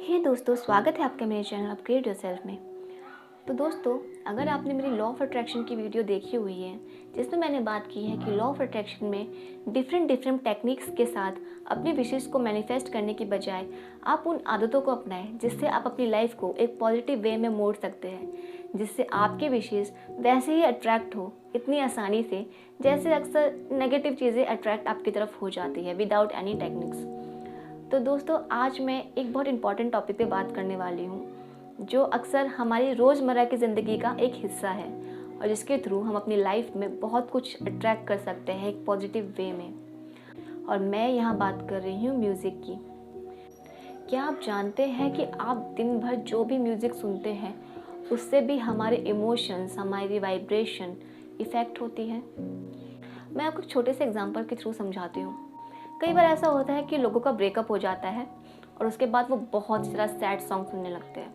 हे दोस्तों, स्वागत है आपका मेरे चैनल अपग्रेड योरसेल्फ में। तो दोस्तों, अगर आपने मेरी लॉ ऑफ अट्रैक्शन की वीडियो देखी हुई है जिसमें मैंने बात की है कि लॉ ऑफ अट्रैक्शन में डिफरेंट टेक्निक्स के साथ अपनी विशेष को मैनिफेस्ट करने की बजाय आप उन आदतों को अपनाएं जिससे आप अपनी लाइफ को एक पॉजिटिव वे में मोड़ सकते हैं, जिससे आपके विशेष वैसे ही अट्रैक्ट हो इतनी आसानी से जैसे अक्सर नेगेटिव चीज़ें अट्रैक्ट आपकी तरफ हो जाती है विदाउट एनी टेक्निक्स। तो दोस्तों, आज मैं एक बहुत इंपॉर्टेंट टॉपिक पे बात करने वाली हूँ जो अक्सर हमारी रोज़मर्रा की ज़िंदगी का एक हिस्सा है और जिसके थ्रू हम अपनी लाइफ में बहुत कुछ अट्रैक्ट कर सकते हैं एक पॉजिटिव वे में। और मैं यहाँ बात कर रही हूँ म्यूज़िक की। क्या आप जानते हैं कि आप दिन भर जो भी म्यूज़िक सुनते हैं उससे भी हमारे इमोशंस, हमारी वाइब्रेशन इफ़ेक्ट होती है। मैं आपको एक छोटे से एग्जांपल के थ्रू समझाती हूँ। कई बार ऐसा होता है कि लोगों का ब्रेकअप हो जाता है और उसके बाद वो बहुत ज़्यादा सैड सॉन्ग सुनने लगते हैं,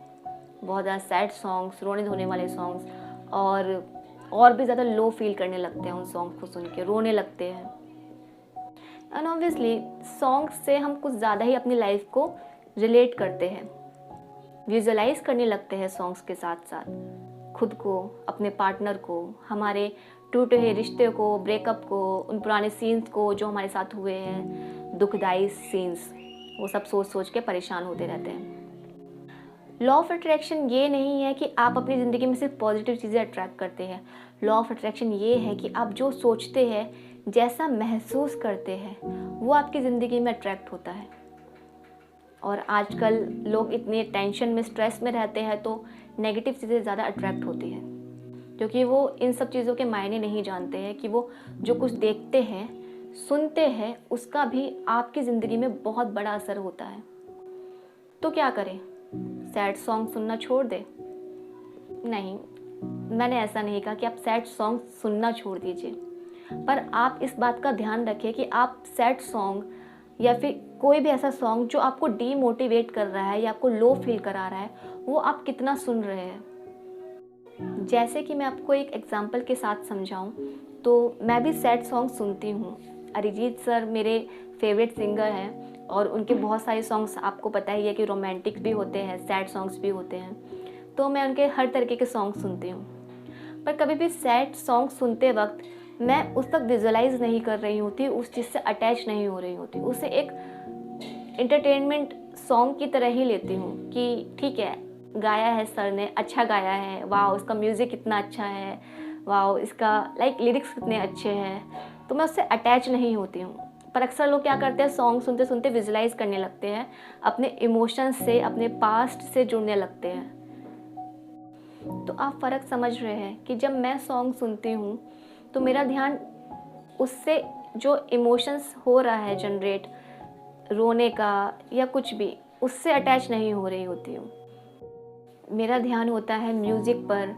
बहुत ज़्यादा सैड सॉन्ग्स, रोने धोने वाले सॉन्ग्स, और भी ज़्यादा लो फील करने लगते हैं। उन सॉन्ग को सुन के रोने लगते हैं। एंड ऑब्वियसली सॉन्ग्स से हम कुछ ज़्यादा ही अपनी लाइफ को रिलेट करते हैं, विजुअलाइज करने लगते हैं सॉन्ग्स के साथ साथ खुद को, अपने पार्टनर को, हमारे टूटे हुए रिश्ते को, ब्रेकअप को, उन पुराने सीन्स को जो हमारे साथ हुए हैं, दुखदाई सीन्स, वो सब सोच सोच के परेशान होते रहते हैं। लॉ ऑफ अट्रैक्शन ये नहीं है कि आप अपनी ज़िंदगी में सिर्फ पॉजिटिव चीज़ें अट्रैक्ट करते हैं। लॉ ऑफ अट्रैक्शन ये है कि आप जो सोचते हैं, जैसा महसूस करते हैं, वो आपकी ज़िंदगी में अट्रैक्ट होता है। और आजकल लोग इतने टेंशन में, स्ट्रेस में रहते हैं तो नेगेटिव चीज़ें ज़्यादा अट्रैक्ट होती हैं, क्योंकि वो इन सब चीज़ों के मायने नहीं जानते हैं कि वो जो कुछ देखते हैं, सुनते हैं, उसका भी आपकी ज़िंदगी में बहुत बड़ा असर होता है। तो क्या करें? सैड सॉन्ग सुनना छोड़ दें? नहीं, मैंने ऐसा नहीं कहा कि आप सैड सॉन्ग सुनना छोड़ दीजिए, पर आप इस बात का ध्यान रखें कि आप सैड सॉन्ग या फिर कोई भी ऐसा सॉन्ग जो आपको डीमोटिवेट कर रहा है या आपको लो फील करा रहा है, वो आप कितना सुन रहे हैं। जैसे कि मैं आपको एक एग्जांपल के साथ समझाऊं, तो मैं भी सैड सॉन्ग सुनती हूँ। अरिजीत सर मेरे फेवरेट सिंगर हैं और उनके बहुत सारे सॉन्ग्स आपको पता ही है कि रोमांटिक भी होते हैं, सैड सॉन्ग्स भी होते हैं, तो मैं उनके हर तरीके के सॉन्ग सुनती हूँ। पर कभी भी सैड सॉन्ग सुनते वक्त मैं उस तक विजुअलाइज नहीं कर रही होती, उस चीज़ से अटैच नहीं हो रही होती, उसे एक एंटरटेनमेंट सॉन्ग की तरह ही लेती हूँ कि ठीक है, गाया है सर ने, अच्छा गाया है, वाह उसका म्यूज़िक कितना अच्छा है, वाह इसका लिरिक्स कितने अच्छे हैं, तो मैं उससे अटैच नहीं होती हूँ। पर अक्सर लोग क्या करते हैं, सॉन्ग सुनते सुनते विजुलाइज करने लगते हैं, अपने इमोशंस से, अपने पास्ट से जुड़ने लगते हैं। तो आप फ़र्क समझ रहे हैं कि जब मैं सॉन्ग सुनती हूँ तो मेरा ध्यान उससे जो इमोशंस हो रहा है जनरेट, रोने का या कुछ भी, उससे अटैच नहीं हो रही होती हूँ। मेरा ध्यान होता है म्यूज़िक पर,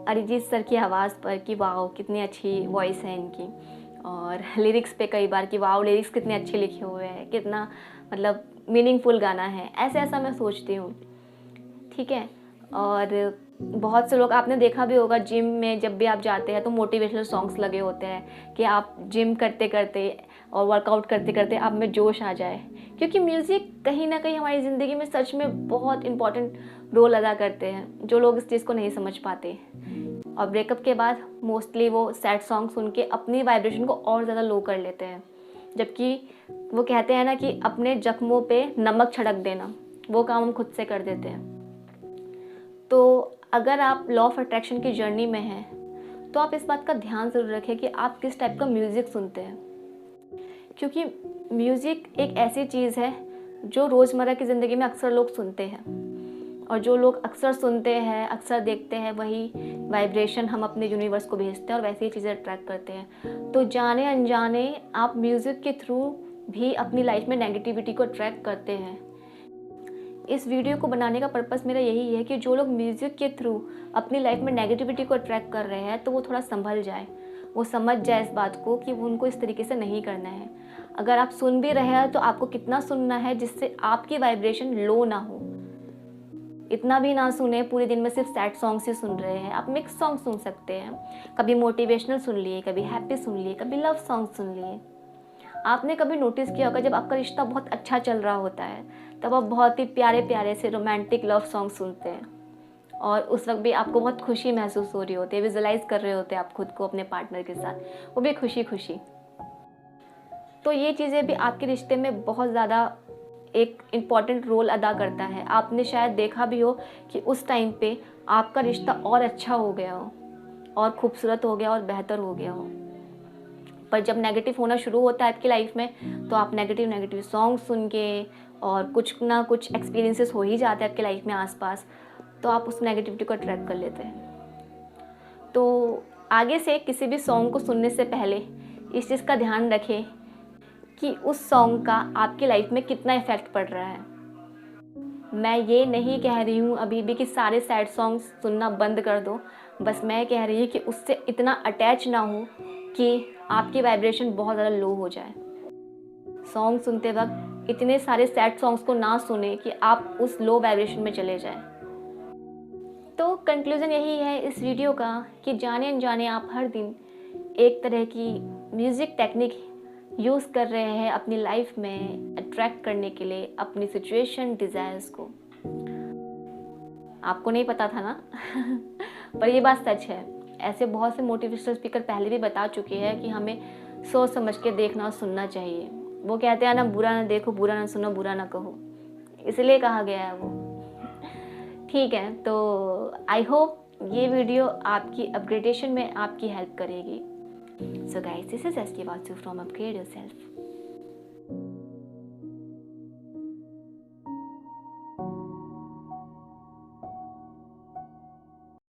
अरिजीत सर की आवाज़ पर कि वाओ कितनी अच्छी वॉइस है इनकी, और लिरिक्स पे कई बार कि वाओ लिरिक्स कितने अच्छे लिखे हुए हैं, कितना मीनिंगफुल गाना है, ऐसा मैं सोचती हूँ। ठीक है। और बहुत से लोग, आपने देखा भी होगा, जिम में जब भी आप जाते हैं तो मोटिवेशनल सॉन्ग्स लगे होते हैं कि आप जिम करते करते और वर्कआउट करते करते आप में जोश आ जाए, क्योंकि म्यूज़िक कहीं ना कहीं हमारी ज़िंदगी में सच में बहुत इंपॉर्टेंट रोल अदा करते हैं, जो लोग इस चीज़ को नहीं समझ पाते। और ब्रेकअप के बाद मोस्टली वो सैड सॉन्ग सुन के अपनी वाइब्रेशन को और ज़्यादा लो कर लेते हैं, जबकि वो कहते हैं ना कि अपने जख्मों पे नमक छिड़क देना, वो काम हम खुद से कर देते हैं। तो अगर आप लॉ ऑफ अट्रैक्शन की जर्नी में हैं तो आप इस बात का ध्यान ज़रूर रखें कि आप किस टाइप का म्यूज़िक सुनते हैं, क्योंकि म्यूज़िक एक ऐसी चीज़ है जो रोज़मर्रा की ज़िंदगी में अक्सर लोग सुनते हैं, और जो लोग अक्सर सुनते हैं, अक्सर देखते हैं, वही वाइब्रेशन हम अपने यूनिवर्स को भेजते हैं और वैसी ही चीज़ें अट्रैक्ट करते हैं। तो जाने अनजाने आप म्यूज़िक के थ्रू भी अपनी लाइफ में नेगेटिविटी को अट्रैक्ट करते हैं। इस वीडियो को बनाने का पर्पस मेरा यही है कि जो लोग म्यूज़िक के थ्रू अपनी लाइफ में नेगेटिविटी को अट्रैक्ट कर रहे हैं तो वो थोड़ा संभल जाए, वो समझ जाए इस बात को कि उनको इस तरीके से नहीं करना है। अगर आप सुन भी रहे हैं तो आपको कितना सुनना है जिससे आपकी वाइब्रेशन लो ना हो। इतना भी ना सुने पूरे दिन में सिर्फ सैड सॉन्ग्स ही सुन रहे हैं, आप मिक्स सॉन्ग सुन सकते हैं। कभी मोटिवेशनल सुन लिए, कभी हैप्पी सुन लिए, कभी लव सॉन्ग सुन लिए। आपने कभी नोटिस किया होगा जब आपका रिश्ता बहुत अच्छा चल रहा होता है तब आप बहुत ही प्यारे प्यारे से रोमांटिक लव सॉन्ग सुनते हैं और उस वक्त भी आपको बहुत खुशी महसूस हो रही होती है, विजुलाइज कर रहे होते हैं आप खुद को अपने पार्टनर के साथ, वो भी खुशी खुशी। तो ये चीज़ें भी आपके रिश्ते में बहुत ज़्यादा एक इम्पॉर्टेंट रोल अदा करता है। आपने शायद देखा भी हो कि उस टाइम पे आपका रिश्ता और अच्छा हो गया हो और खूबसूरत हो गया और बेहतर हो गया हो। पर जब नेगेटिव होना शुरू होता है आपकी लाइफ में तो आप नेगेटिव नेगेटिव सॉन्ग सुन के और कुछ ना कुछ एक्सपीरियंसेस हो ही जाते हैं आपकी लाइफ में आसपास, तो आप उस नेगेटिविटी को ट्रैक कर लेते हैं। तो आगे से किसी भी सॉन्ग को सुनने से पहले इस चीज़ का ध्यान रखें कि उस सॉन्ग का आपकी लाइफ में कितना इफ़ेक्ट पड़ रहा है। मैं ये नहीं कह रही हूँ अभी भी कि सारे सैड सॉन्ग्स सुनना बंद कर दो, बस मैं कह रही हूँ कि उससे इतना अटैच ना हो कि आपकी वाइब्रेशन बहुत ज़्यादा लो हो जाए। सॉन्ग सुनते वक्त इतने सारे सैड सॉन्ग्स को ना सुने कि आप उस लो वाइब्रेशन में चले जाएं। तो कंक्लूज़न यही है इस वीडियो का कि जाने अनजाने आप हर दिन एक तरह की म्यूज़िक टेक्निक यूज़ कर रहे हैं अपनी लाइफ में अट्रैक्ट करने के लिए अपनी सिचुएशन डिज़ायर्स को। आपको नहीं पता था ना पर ये बात सच है। ऐसे बहुत से मोटिवेशनल स्पीकर पहले भी बता चुके हैं कि हमें सोच समझ के देखना और सुनना चाहिए। वो कहते हैं ना, बुरा ना देखो, बुरा ना सुनो, बुरा ना कहो, इसलिए कहा गया है वो। ठीक है, तो आई होप ये वीडियो आपकी अपग्रेडेशन में आपकी हेल्प करेगी। So guys, this is ST Vasu from Upgrade Yourself.